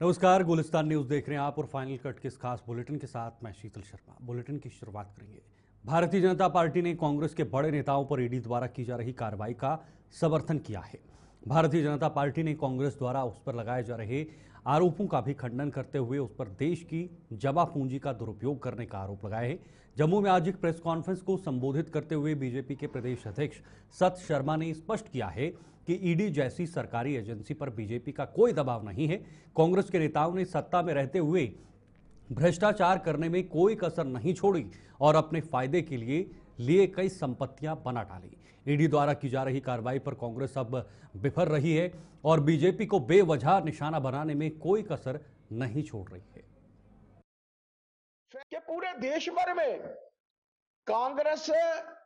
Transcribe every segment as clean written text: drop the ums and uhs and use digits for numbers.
नमस्कार, गुलिस्तान न्यूज देख रहे हैं आप और फाइनल कट के इस खास बुलेटिन के साथ मैं शीतल शर्मा। बुलेटिन की शुरुआत करेंगे। भारतीय जनता पार्टी ने कांग्रेस के बड़े नेताओं पर ईडी द्वारा की जा रही कार्रवाई का समर्थन किया है। भारतीय जनता पार्टी ने कांग्रेस द्वारा उस पर लगाए जा रहे आरोपों का भी खंडन करते हुए उस पर देश की जमा पूंजी का दुरुपयोग करने का आरोप लगाया है। जम्मू में आज एक प्रेस कॉन्फ्रेंस को संबोधित करते हुए बीजेपी के प्रदेश अध्यक्ष सत शर्मा ने स्पष्ट किया है कि ईडी जैसी सरकारी एजेंसी पर बीजेपी का कोई दबाव नहीं है। कांग्रेस के नेताओं ने सत्ता में रहते हुए भ्रष्टाचार करने में कोई कसर नहीं छोड़ी और अपने फायदे के लिए कई संपत्तियां बना डाली। ईडी द्वारा की जा रही कार्रवाई पर कांग्रेस अब बिफर रही है और बीजेपी को बेवजह निशाना बनाने में कोई कसर नहीं छोड़ रही है। कि पूरे देश भर में कांग्रेस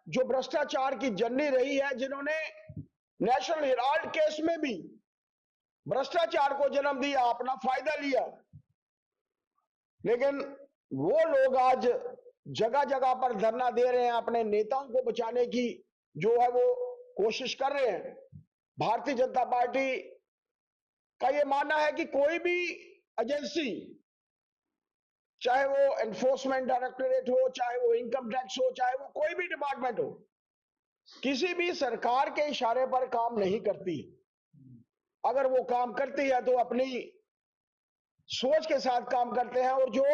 जो भ्रष्टाचार की जननी रही है, जिन्होंने नेशनल हेराल्ड केस में भी भ्रष्टाचार को जन्म दिया, अपना फायदा लिया, लेकिन वो लोग आज जगह जगह पर धरना दे रहे हैं, अपने नेताओं को बचाने की जो है वो कोशिश कर रहे हैं। भारतीय जनता पार्टी का ये मानना है कि कोई भी एजेंसी, चाहे वो एनफोर्समेंट डायरेक्टोरेट हो, चाहे वो इनकम टैक्स हो, चाहे वो कोई भी डिपार्टमेंट हो, किसी भी सरकार के इशारे पर काम नहीं करती। अगर वो काम करती है तो अपनी सोच के साथ काम करते हैं और जो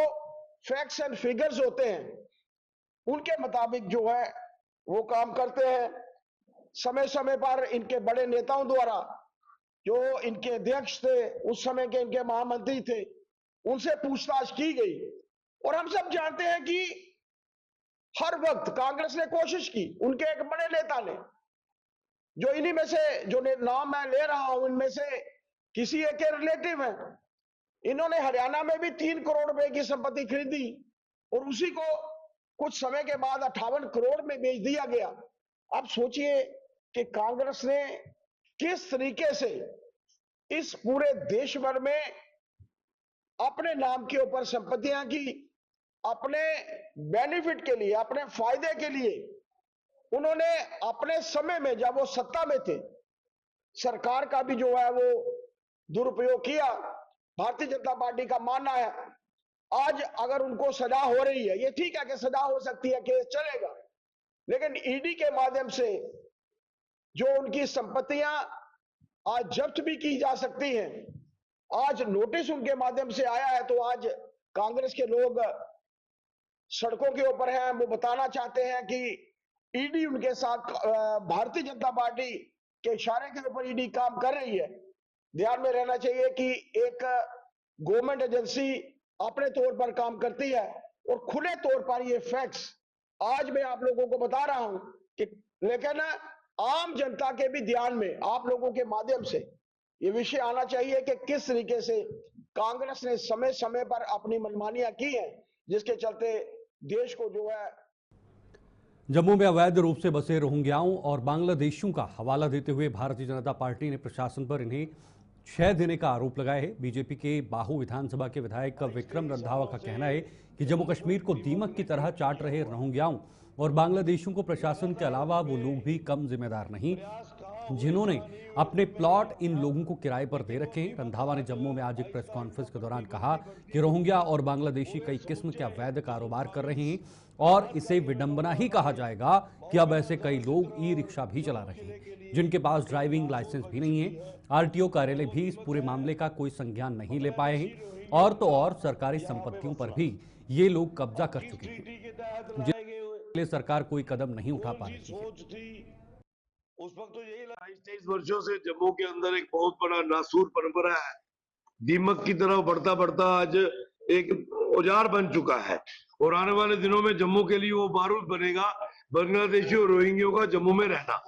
फैक्ट्स एंड फिगर्स होते हैं उनके मुताबिक जो है वो काम करते हैं। समय समय पर इनके बड़े नेताओं द्वारा, जो इनके अध्यक्ष थे, उस समय के इनके महामंत्री थे, उनसे पूछताछ की गई और हम सब जानते हैं कि हर वक्त कांग्रेस ने कोशिश की, उनके एक बड़े नेता ने, जो इन्हीं में से जो नाम मैं ले रहा हूं इनमें से किसी एक के रिलेटिव हैं, इन्होंने हरियाणा में भी 3 करोड़ रुपए की संपत्ति खरीदी और उसी को कुछ समय के बाद 58 करोड़ में बेच दिया गया। अब सोचिए कि कांग्रेस ने किस तरीके से इस पूरे देश भर में अपने नाम के ऊपर संपत्तियां की, अपने बेनिफिट के लिए, अपने फायदे के लिए उन्होंने अपने समय में, जब वो सत्ता में थे, सरकार का भी जो है वो दुरुपयोग किया। भारतीय जनता पार्टी का मानना है आज अगर उनको सजा हो रही है, ये ठीक है कि सजा हो सकती है, केस चलेगा, लेकिन ईडी के माध्यम से जो उनकी संपत्तियां आज जब्त भी की जा सकती हैं, आज नोटिस उनके माध्यम से आया है, तो आज कांग्रेस के लोग सड़कों के ऊपर हैं। वो बताना चाहते हैं कि ईडी उनके साथ, भारतीय जनता पार्टी के इशारे के ऊपर ईडी काम कर रही है। ध्यान में रहना चाहिए कि एक गवर्नमेंट एजेंसी अपने तौर पर काम करती है और खुले तौर पर ये फैक्ट्स आज मैं आप लोगों को बता रहा हूं कि, लेकिन आम जनता के भी ध्यान में आप लोगों के माध्यम से ये विषय आना चाहिए कि किस तरीके से कांग्रेस ने समय समय पर अपनी मनमानियां की हैं, जिसके चलते देश को जो है। जम्मू में अवैध रूप से बसे रोहिंग्याओं और बांग्लादेशियों का हवाला देते हुए भारतीय जनता पार्टी ने प्रशासन पर इन्हें 6 देने का आरोप लगाया है। बीजेपी के बाहू विधानसभा के विधायक विक्रम रंधावा का कहना है कि जम्मू कश्मीर को दीमक की तरह चाट रहे रोहिंग्याओं और बांग्लादेशियों को प्रशासन के अलावा वो लोग भी कम जिम्मेदार नहीं जिन्होंने अपने प्लॉट इन लोगों को किराए पर दे रखे हैं। रंधावा ने जम्मू में आज एक प्रेस कॉन्फ्रेंस के दौरान कहा कि रोहिंग्या और बांग्लादेशी कई किस्म के अवैध कारोबार कर रहे हैं और इसे विडंबना ही कहा जाएगा कि अब ऐसे कई लोग ई रिक्शा भी चला रहे हैं जिनके पास ड्राइविंग लाइसेंस भी नहीं है। आरटीओ कार्यालय भी इस पूरे मामले का कोई संज्ञान नहीं ले पाए हैं और तो और सरकारी संपत्तियों पर भी ये लोग कब्जा कर चुके हैं, जिसके लिए सरकार कोई कदम नहीं उठा पा रही है। उस वक्त तो यही 23 वर्षों से जम्मू के अंदर एक बहुत बड़ा नासूर परंपरा है, दीमक की तरह बढ़ता बढ़ता आज एक औजार बन चुका है और आने वाले दिनों में जम्मू के लिए वो बारूद बनेगा, बांग्लादेशी और रोहिंग्यों का जम्मू में रहना।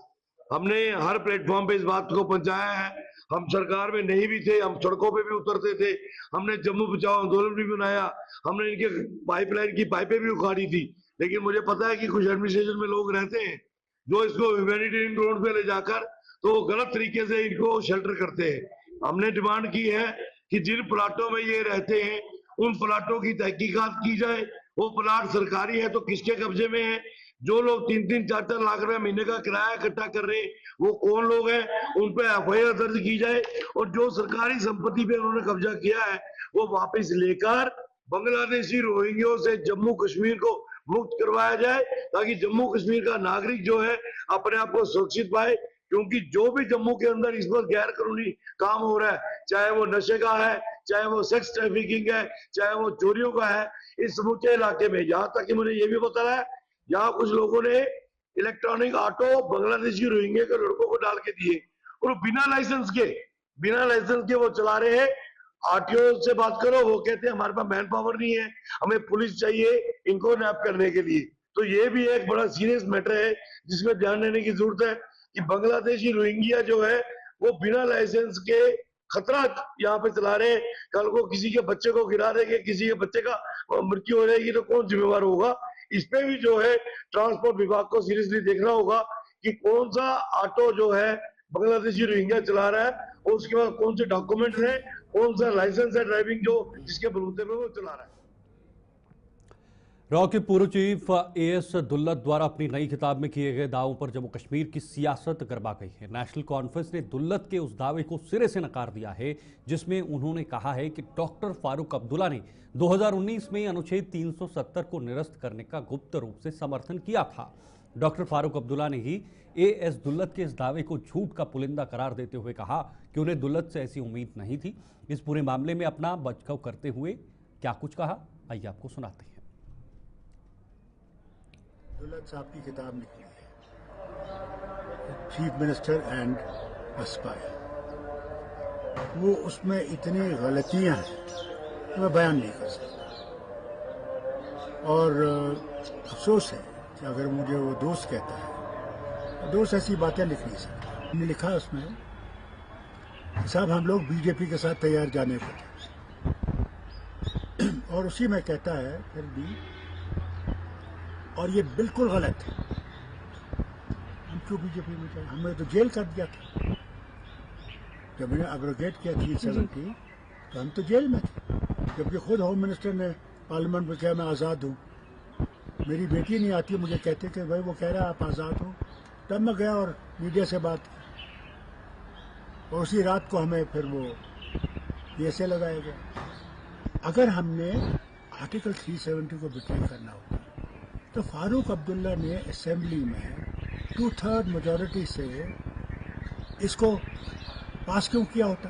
हमने हर प्लेटफॉर्म पे इस बात को पहुंचाया है। हम सरकार में नहीं भी थे, हम सड़कों पे भी उतरते थे, हमने जम्मू बचाओ आंदोलन भी बनाया, हमने इनके पाइपलाइन की पाइपें भी उखाड़ी थी, लेकिन मुझे पता है कि कुछ एडमिनिस्ट्रेशन में लोग रहते हैं जो इसको ह्यूमैनिटेरियन ग्राउंड पे ले जाकर तो गलत तरीके से इनको शेल्टर करते हैं। हमने डिमांड की है कि जिन प्लाटों में ये रहते हैं उन प्लाटों की तहकीकात की जाए। वो प्लाट सरकारी है तो किसके कब्जे में है, जो लोग 3-3, 4-4 लाख रुपए महीने का किराया इकट्ठा कर रहे हैं, वो कौन लोग हैं, उन पे एफआईआर दर्ज की जाए और जो सरकारी संपत्ति पे उन्होंने कब्जा किया है वो वापस लेकर बांग्लादेशी रोहिंग्यों से जम्मू कश्मीर को मुक्त करवाया जाए, ताकि जम्मू कश्मीर का नागरिक जो है अपने आप को सुरक्षित पाए। क्योंकि जो भी जम्मू के अंदर इस वक्त गैर कानूनी काम हो रहा है, चाहे वो नशे का है, चाहे वो सेक्स ट्रैफिकिंग है, चाहे वो चोरियों का है, इस समूचे इलाके में, यहाँ तक कि मुझे ये भी पता है यहाँ कुछ लोगों ने इलेक्ट्रॉनिक ऑटो बांग्लादेशी रोहिंग्या के लड़कों को डाल के दिए और बिना लाइसेंस के वो चला रहे हैं। आरटीओ से बात करो, वो कहते हैं हमारे पास मैन पावर नहीं है, हमें पुलिस चाहिए इनको नैप करने के लिए। तो ये भी एक बड़ा सीरियस मैटर है जिसमें ध्यान देने की जरूरत है कि बांग्लादेशी रोहिंग्या जो है वो बिना लाइसेंस के खतरा यहाँ पे चला रहे हैं। कल को किसी के बच्चे को गिरा देंगे, किसी के बच्चे का मृत्यु हो जाएगी तो कौन जिम्मेवार होगा? इस पे भी जो है ट्रांसपोर्ट विभाग को सीरियसली देखना होगा कि कौन सा ऑटो जो है बांग्लादेशी रोहिंग्या चला रहा है और उसके बाद कौन से डॉक्यूमेंट है, कौन सा लाइसेंस है ड्राइविंग जो जिसके बलूते पे वो चला रहा है। रॉ के पूर्व चीफ एएस दुल्लत द्वारा अपनी नई किताब में किए गए दावों पर जम्मू कश्मीर की सियासत गरमा गई है। नेशनल कॉन्फ्रेंस ने दुल्लत के उस दावे को सिरे से नकार दिया है जिसमें उन्होंने कहा है कि डॉक्टर फारूक अब्दुल्ला ने 2019 में अनुच्छेद 370 को निरस्त करने का गुप्त रूप से समर्थन किया था। डॉक्टर फारूक अब्दुल्ला ने ही एएस दुल्लत के इस दावे को झूठ का पुलिंदा करार देते हुए कहा कि उन्हें दुल्लत से ऐसी उम्मीद नहीं थी। इस पूरे मामले में अपना बचाव करते हुए क्या कुछ कहा, आइए आपको सुनाते हैं। दुल्लत साहब की किताब निकली है, chief minister and a spy. वो उसमें इतनी गलतियां हैं कि मैं बयान नहीं कर सकता और अफसोस है कि अगर मुझे वो दोस्त कहता है, तो दोस्त ऐसी बातें लिख नहीं सकता। हमने लिखा उसमें साहब हम लोग बीजेपी के साथ तैयार जाने को थे और उसी में कहता है फिर भी, और ये बिल्कुल गलत है, हम क्यों बीजेपी में जाए, हमें तो जेल कर दिया था जब मैंने एब्रोगेट किया 370, तो हम तो जेल में थे। जबकि खुद होम मिनिस्टर ने पार्लियामेंट में कहा मैं आज़ाद हूँ। मेरी बेटी नहीं आती, मुझे कहते कि भाई वो कह रहा है आप आज़ाद हो। तब मैं गया और मीडिया से बात की और उसी रात को हमें फिर वो PSA लगाया गया। अगर हमने आर्टिकल 370 को बिट्रे करना होता तो फारूक अब्दुल्ला ने असेंबली में 2/3 मेजॉरिटी से इसको पास क्यों किया होता?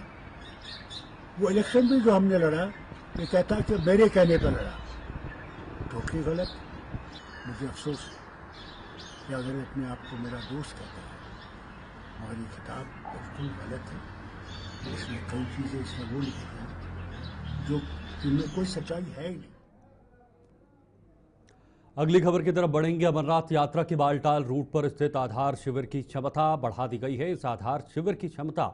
वो इलेक्शन भी जो हमने लड़ा, ये कहता कि मेरे कहने पर लड़ा, टोटली गलत। मुझे अफसोस है कि अगर अपने आप को मेरा दोस्त कहता है, हमारी किताब बिल्कुल गलत है। इसमें कई चीज़ें इसमें वो लिखी हैं जो जिनमें कोई सच्चाई है ही नहीं। अगली खबर की तरफ बढ़ेंगे। अमरनाथ यात्रा के बालटाल रूट पर स्थित आधार शिविर की क्षमता बढ़ा दी गई है। इस आधार शिविर की क्षमता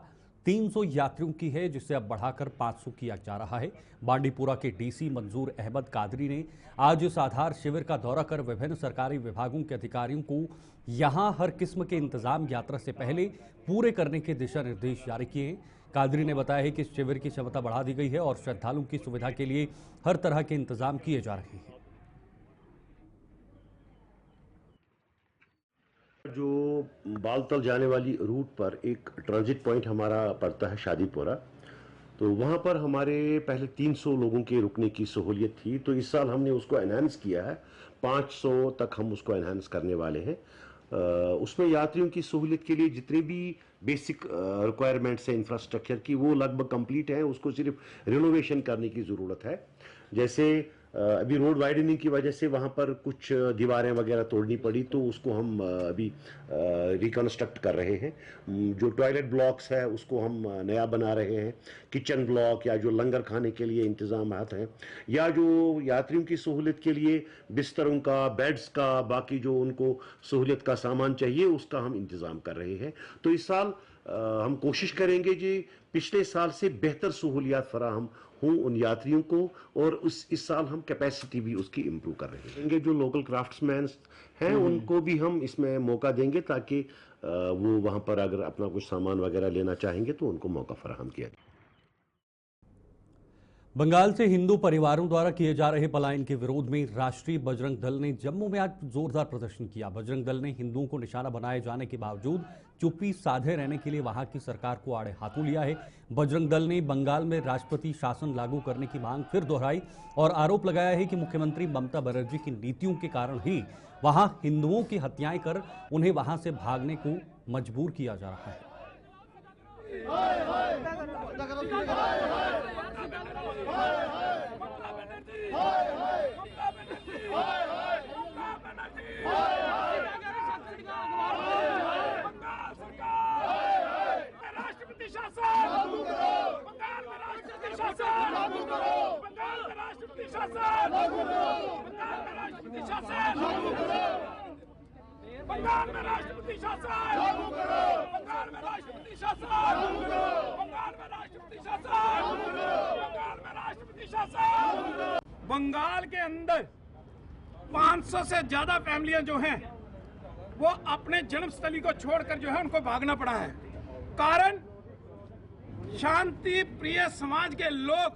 300 यात्रियों की है, जिसे अब बढ़ाकर 500 किया जा रहा है। बांडीपुरा के डीसी मंजूर अहमद कादरी ने आज इस आधार शिविर का दौरा कर विभिन्न सरकारी विभागों के अधिकारियों को यहां हर किस्म के इंतजाम यात्रा से पहले पूरे करने के दिशा निर्देश जारी किए हैं। कादरी ने बताया है कि इस शिविर की क्षमता बढ़ा दी गई है और श्रद्धालुओं की सुविधा के लिए हर तरह के इंतजाम किए जा रहे हैं। जो बालतल जाने वाली रूट पर एक ट्रांजिट पॉइंट हमारा पड़ता है शादीपुरा, तो वहाँ पर हमारे पहले 300 लोगों के रुकने की सहूलियत थी। तो इस साल हमने उसको एनहांस किया है, 500 तक हम उसको एनहांस करने वाले हैं। उसमें यात्रियों की सहूलियत के लिए जितने भी बेसिक रिक्वायरमेंट्स हैं इंफ्रास्ट्रक्चर की, वो लगभग कंप्लीट है। उसको सिर्फ रिनोवेशन करने की ज़रूरत है। जैसे अभी रोड वाइडनिंग की वजह से वहाँ पर कुछ दीवारें वगैरह तोड़नी पड़ी, तो उसको हम अभी रिकन्स्ट्रक्ट कर रहे हैं। जो टॉयलेट ब्लॉक्स है उसको हम नया बना रहे हैं। किचन ब्लॉक या जो लंगर खाने के लिए इंतजाम हैं, या जो यात्रियों की सहूलियत के लिए बिस्तरों का, बेड्स का, बाकी जो उनको सहूलियत का सामान चाहिए उसका हम इंतज़ाम कर रहे हैं। तो इस साल हम कोशिश करेंगे जी पिछले साल से बेहतर सहूलियात फराहम हों उन यात्रियों को, और इस साल हम कैपेसिटी भी उसकी इम्प्रूव कर रहे हैं। जो लोकल क्राफ्ट्समैन हैं उनको भी हम इसमें मौका देंगे ताकि वो वहाँ पर अगर अपना कुछ सामान वगैरह लेना चाहेंगे तो उनको मौका फराहम किया जाए। बंगाल से हिंदू परिवारों द्वारा किए जा रहे पलायन के विरोध में राष्ट्रीय बजरंग दल ने जम्मू में आज जोरदार प्रदर्शन किया। बजरंग दल ने हिंदुओं को निशाना बनाए जाने के बावजूद चुप्पी साधे रहने के लिए वहां की सरकार को आड़े हाथों लिया है। बजरंग दल ने बंगाल में राष्ट्रपति शासन लागू करने की मांग फिर दोहराई और आरोप लगाया है कि मुख्यमंत्री ममता बनर्जी की नीतियों के कारण ही वहां हिंदुओं की हत्याएं कर उन्हें वहां से भागने को मजबूर किया जा रहा है। राष्ट्रपति शासन लागू करो, बंगाल में राष्ट्रपति शासन लागू करो, बंगाल में राष्ट्रपति शासन लागू करो, बंगाल में राष्ट्रपति शासन लागू करो, बंगाल में राष्ट्रपति शासन लागू करो, बंगाल में राष्ट्रपति शासन लागू करो, बंगाल में राष्ट्रपति शासन लागू करो, बंगाल में राष्ट्रपति शासन लागू करो। बंगाल के अंदर 500 से ज्यादा फैमिलियां जो हैं वो अपने जन्मस्थली को छोड़कर जो है उनको भागना पड़ा है। कारण शांति प्रिय समाज के लोग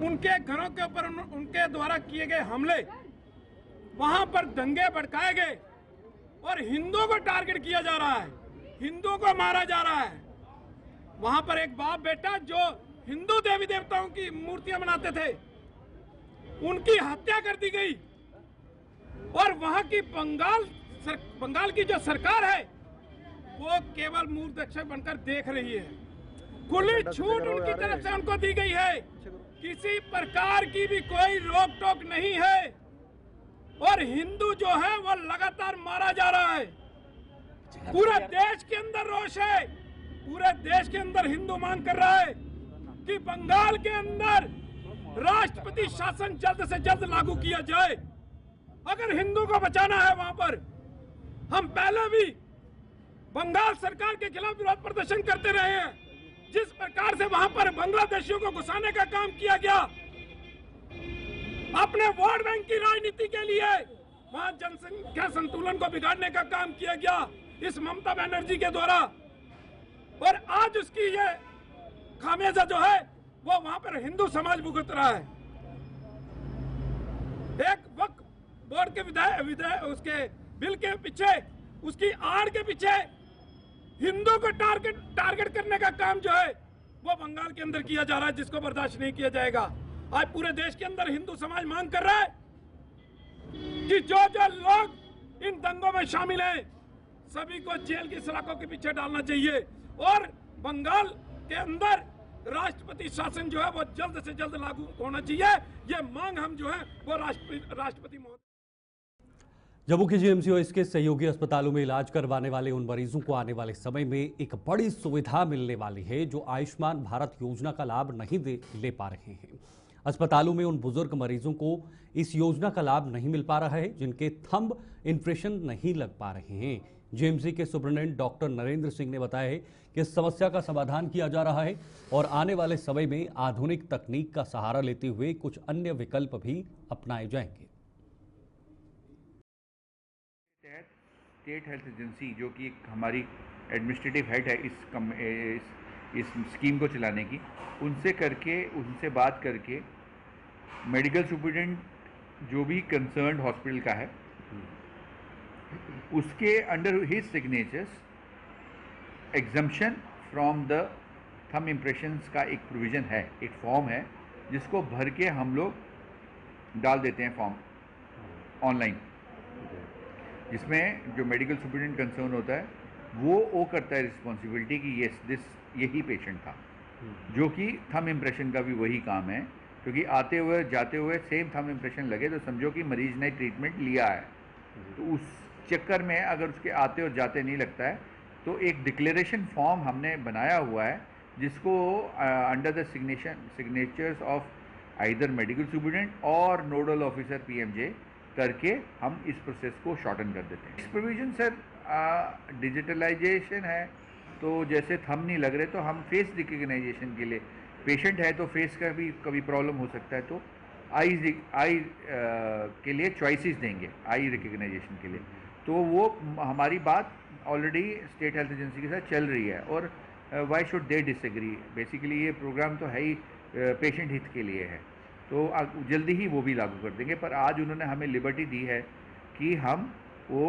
उनके घरों के ऊपर उनके द्वारा किए गए हमले, वहां पर दंगे भड़काए गए और हिंदुओं को टारगेट किया जा रहा है, हिंदुओं को मारा जा रहा है। वहां पर एक बाप बेटा जो हिंदू देवी देवताओं की मूर्तियां बनाते थे उनकी हत्या कर दी गई और वहां की बंगाल की जो सरकार है वो केवल मूर्तिदर्शक बनकर देख रही है। खुली छूट उनकी तरफ से उनको दी गई है, किसी प्रकार की भी कोई रोक टोक नहीं है और हिंदू जो है वो लगातार मारा जा रहा है। पूरे देश के अंदर रोष है, पूरे देश के अंदर हिंदू मांग कर रहा है कि बंगाल के अंदर राष्ट्रपति शासन जल्द से जल्द लागू किया जाए। अगर हिंदू को बचाना है वहां पर, हम पहले भी बंगाल सरकार के खिलाफ विरोध प्रदर्शन करते रहे हैं। जिस प्रकार से वहां पर बांग्लादेशियों को घुसाने का काम किया गया, अपने वोट बैंक की राजनीति के लिए वहां जनसंख्या संतुलन को बिगाड़ने का काम किया गया इस ममता बनर्जी के द्वारा, और आज उसकी ये खामियाजा जो है वो वहां पर हिंदू समाज भुगत रहा है। एक वक्त बोर्ड के विधायक उसके बिल के पीछे, उसकी आड़ के पीछे हिंदू को टारगेट करने का काम जो है वो बंगाल के अंदर किया जा रहा है, जिसको बर्दाश्त नहीं किया जाएगा। आज पूरे देश के अंदर हिंदू समाज मांग कर रहा है कि जो जो लोग इन दंगों में शामिल हैं सभी को जेल की सलाखों के पीछे डालना चाहिए और बंगाल के अंदर राष्ट्रपति शासन जो है वो जल्द से जल्द लागू होना चाहिए। ये मांग हम जो है वो राष्ट्रपति महोदय। जम्मू के जीएमसीओएस के सहयोगी अस्पतालों में इलाज करवाने वाले उन मरीजों को आने वाले समय में एक बड़ी सुविधा मिलने वाली है जो आयुष्मान भारत योजना का लाभ नहीं ले पा रहे हैं। अस्पतालों में उन बुजुर्ग मरीजों को इस योजना का लाभ नहीं मिल पा रहा है जिनके थंब इंप्रेशन नहीं लग पा रहे हैं। जीएमसी के सुपरिटेंडेंट डॉक्टर नरेंद्र सिंह ने बताया है कि इस समस्या का समाधान किया जा रहा है और आने वाले समय में आधुनिक तकनीक का सहारा लेते हुए कुछ अन्य विकल्प भी अपनाए जाएंगे। स्टेट हेल्थ एजेंसी जो कि हमारी एडमिनिस्ट्रेटिव हेड है इस स्कीम को चलाने की, उनसे बात करके मेडिकल सुपरिटेंडेंट जो भी कंसर्न्ड हॉस्पिटल का है उसके under his signatures exemption from the thumb impressions का एक प्रोविज़न है, एक फॉर्म है जिसको भर के हम लोग डाल देते हैं फॉर्म ऑनलाइन, जिसमें जो मेडिकल सुपरिटेंडेंट कंसर्न होता है वो करता है रिस्पॉन्सिबिलिटी कि यही पेशेंट था, जो कि थंब इम्प्रेशन का भी वही काम है, क्योंकि आते हुए जाते हुए सेम थंब इम्प्रेशन लगे तो समझो कि मरीज ने ट्रीटमेंट लिया है। तो उस चक्कर में अगर उसके आते और जाते नहीं लगता है तो एक डिक्लेरेशन फॉर्म हमने बनाया हुआ है जिसको under the signatures of either medical superintendent और नोडल ऑफिसर पीएमजे करके हम इस प्रोसेस को शॉर्टन कर देते हैं। इस प्रोविजन सर डिजिटलाइजेशन है, तो जैसे थंब नहीं लग रहे तो हम फेस रिकग्नाइजेशन के लिए, पेशेंट है तो फेस का भी कभी प्रॉब्लम हो सकता है तो आई के लिए चॉइसेस देंगे आई रिकग्नाइजेशन के लिए। तो वो हमारी बात ऑलरेडी स्टेट हेल्थ एजेंसी के साथ चल रही है और why should they disagree. Basically ये प्रोग्राम तो है ही पेशेंट हित के लिए है, तो जल्दी ही वो भी लागू कर देंगे। पर आज उन्होंने हमें लिबर्टी दी है कि हम वो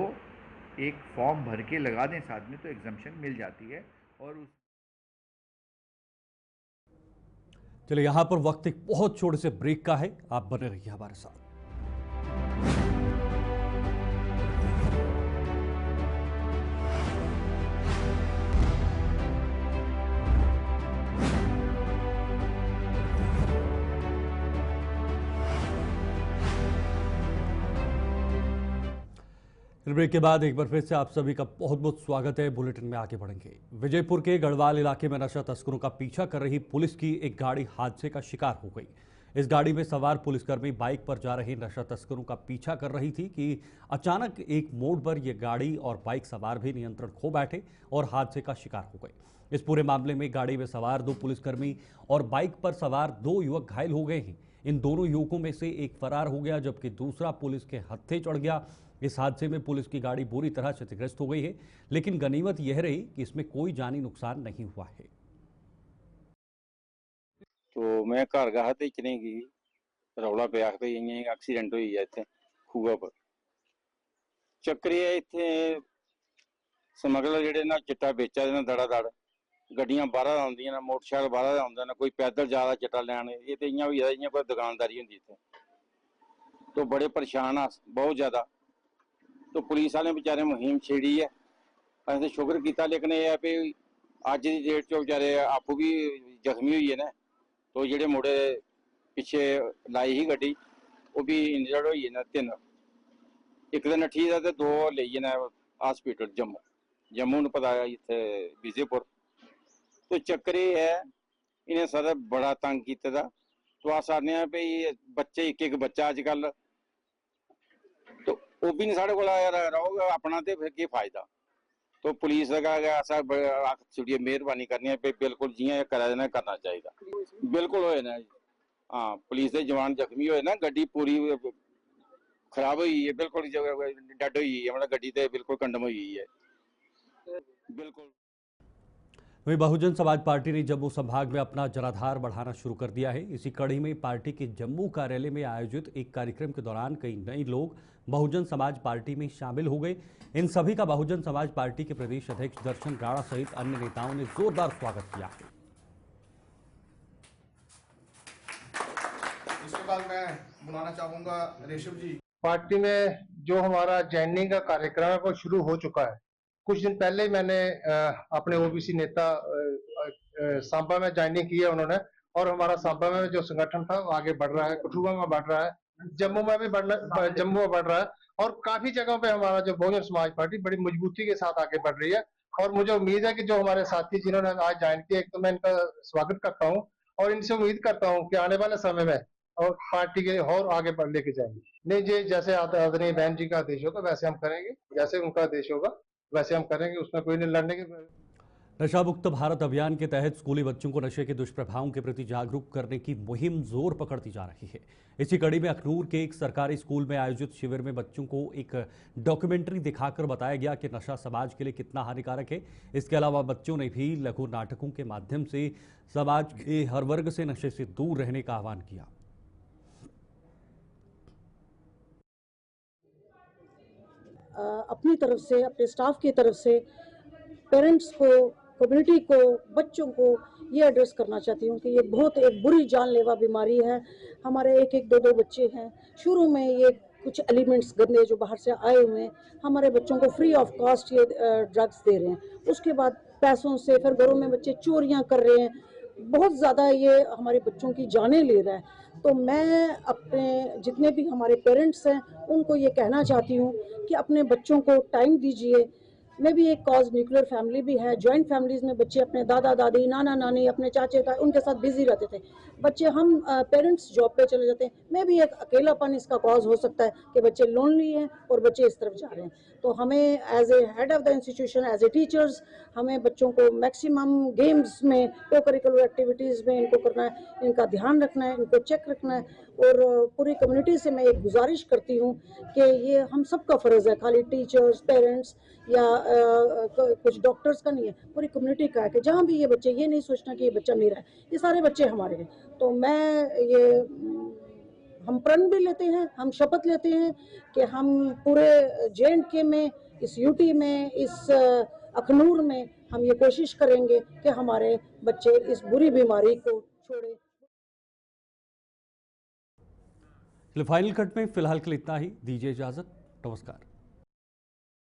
एक फॉर्म भर के लगा दें साथ में, तो एग्जम्पशन मिल जाती है। और उस चलिए, यहां पर वक्त एक बहुत छोटे से ब्रेक का है, आप बने रहिए हमारे साथ। ब्रेक के बाद एक बार फिर से आप सभी का बहुत बहुत स्वागत है। बुलेटिन में आगे बढ़ेंगे। विजयपुर के गढ़वाल इलाके में नशा तस्करों का पीछा कर रही पुलिस की एक गाड़ी हादसे का शिकार हो गई। इस गाड़ी में सवार पुलिसकर्मी बाइक पर जा रहे नशा तस्करों का पीछा कर रही थी कि अचानक एक मोड़ पर यह गाड़ी और बाइक सवार भी नियंत्रण खो बैठे और हादसे का शिकार हो गए। इस पूरे मामले में गाड़ी में सवार 2 पुलिसकर्मी और बाइक पर सवार 2 युवक घायल हो गए हैं। इन दोनों युवकों में से एक फरार हो गया, जबकि दूसरा पुलिस के हत्थे चढ़ गया। इस हादसे में पुलिस की गाड़ी बुरी तरह क्षतिग्रस्त हो गई है, लेकिन गनीमत यह रही कि इसमें कोई जानी नुकसान नहीं हुआ है। तो मैं घर गया तो इतने की रौला पे आखते एक्सीडेंट हुई है इतने खूआ पर। चक्कर ये इतने समगलर जेडे ना चिट्टा बेचा देना धड़ाधड़, गड्डियां बाहर आउंदियां ना, मोटरसाइकिल बाहर आउंदा ना, कोई पैदल जा रहा चिट्टा लैन। ये तो इयां हुई है कोई दुकानदारी होंदी इत्थे। तो बड़े परेशान आ बहुत ज्यादा। तो पुलिस वाले बेचारे मुहिम छेड़ी है, असें तो शुक्र किया, लेकिन यह है भी अज की डेट चो बेचारे आपू भी जख्मी हुई है ना। तो जेडे मुड़े पिछे लाई ही गड्डी वो भी इंजर्ड हुई है ना, 3। एक तो नट्ठी दा ते 2 लेइए ना हॉस्पिटल जम्मू नूं पता इत्थे विजयपुर। तो चक्कर ये है इन्हें सारा बड़ा तंग कीते दा। तो अस आने भाई बच्चे एक बच्चा अजकल, तो वो भी नहीं साढ़े को रहोगा अपना, तो फिर की फायदा। तो पुलिस का ऐसा छुड़िए मेहरबानी करनी है, बिल्कुल जियां करा देना करना चाहिए। बिल्कुल होए ना, हाँ पुलिस के जवान जख्मी होए ना, गड्डी पूरी खराब हुई है, बिल्कुल डेड हुई है, मतलब गड्डी तो बिल्कुल कंडम हुई है बिल्कुल। वहीं बहुजन समाज पार्टी ने जम्मू संभाग में अपना जनाधार बढ़ाना शुरू कर दिया है। इसी कड़ी में पार्टी के जम्मू कार्यालय में आयोजित एक कार्यक्रम के दौरान कई नए लोग बहुजन समाज पार्टी में शामिल हो गए। इन सभी का बहुजन समाज पार्टी के प्रदेश अध्यक्ष दर्शन राणा सहित अन्य नेताओं ने जोरदार स्वागत किया है। इसके बाद मैं बुलाना चाहूंगा रेशम जी। पार्टी में जो हमारा ज्वाइनिंग का कार्यक्रम है वो शुरू हो चुका है। कुछ दिन पहले मैंने अपने ओबीसी नेता सांबा में ज्वाइनिंग की है उन्होंने, और हमारा सांबा में जो संगठन था वो आगे बढ़ रहा है, कठुआ में बढ़ रहा है, जम्मू में भी जम्मू में बढ़ रहा है, और काफी जगहों पे हमारा जो बहुजन समाज पार्टी बड़ी मजबूती के साथ आगे बढ़ रही है। और मुझे उम्मीद है कि जो हमारे साथी जिन्होंने आज ज्वाइन किया, एक तो मैं इनका स्वागत करता हूँ और इनसे उम्मीद करता हूँ कि आने वाले समय में और पार्टी के और आगे बढ़ लेके जाएंगे। नहीं जी, जैसे आदरणीय बहन जी का आदेश होगा वैसे हम करेंगे, जैसे उनका आदेश होगा वैसे हम करेंगे, उसमें कोई नहीं लड़ने के। नशा मुक्त भारत अभियान के तहत स्कूली बच्चों को नशे के दुष्प्रभावों के प्रति जागरूक करने की मुहिम जोर पकड़ती जा रही है। इसी कड़ी में अखनूर के एक सरकारी स्कूल में आयोजित शिविर में बच्चों को एक डॉक्यूमेंट्री दिखाकर बताया गया कि नशा समाज के लिए कितना हानिकारक है। इसके अलावा बच्चों ने भी लघु नाटकों के माध्यम से समाज के हर वर्ग से नशे से दूर रहने का आह्वान किया। अपनी तरफ से, अपने स्टाफ की तरफ से पेरेंट्स को, कम्युनिटी को, बच्चों को ये एड्रेस करना चाहती हूँ कि ये बहुत एक बुरी जानलेवा बीमारी है। हमारे 1-1, 2-2 बच्चे हैं। शुरू में ये कुछ एलिमेंट्स गंदे जो बाहर से आए हुए हैं हमारे बच्चों को फ्री ऑफ कॉस्ट ये ड्रग्स दे रहे हैं। उसके बाद पैसों से फिर घरों में बच्चे चोरियाँ कर रहे हैं। बहुत ज़्यादा ये हमारे बच्चों की जानें ले रहा है। तो मैं अपने जितने भी हमारे पेरेंट्स हैं उनको ये कहना चाहती हूँ कि अपने बच्चों को टाइम दीजिए। मैं भी एक कॉज न्यूक्लियर फैमिली भी है, जॉइंट फैमिलीज़ में बच्चे अपने दादा दादी, नाना नानी, अपने चाचे ताए उनके साथ बिजी रहते थे। बच्चे हम पेरेंट्स जॉब पे चले जाते हैं। मैं भी एक अकेलापन इसका कॉज हो सकता है कि बच्चे लोनली हैं और बच्चे इस तरफ जा रहे हैं। तो हमें as a head of the institution, as a teachers, हमें बच्चों को मैक्सिमम गेम्स में, को करिकुलर एक्टिविटीज़ में इनको करना है, इनका ध्यान रखना है, इनको चेक रखना है। और पूरी कम्युनिटी से मैं एक गुजारिश करती हूँ कि ये हम सबका फ़र्ज़ है, खाली टीचर्स, पेरेंट्स या कुछ डॉक्टर्स का नहीं है, पूरी कम्युनिटी का है कि जहाँ भी ये बच्चे, ये नहीं सोचना कि ये बच्चा मेरा है, ये सारे बच्चे हमारे हैं। तो हम प्रण भी लेते हैं, हम शपथ लेते हैं कि हम पूरे JNK में, इस UT में, इस अखनूर में हम ये कोशिश करेंगे कि हमारे बच्चे इस बुरी बीमारी को छोड़े। फाइनल कट में फिलहाल के लिए इतना ही, दीजिए इजाजत, नमस्कार।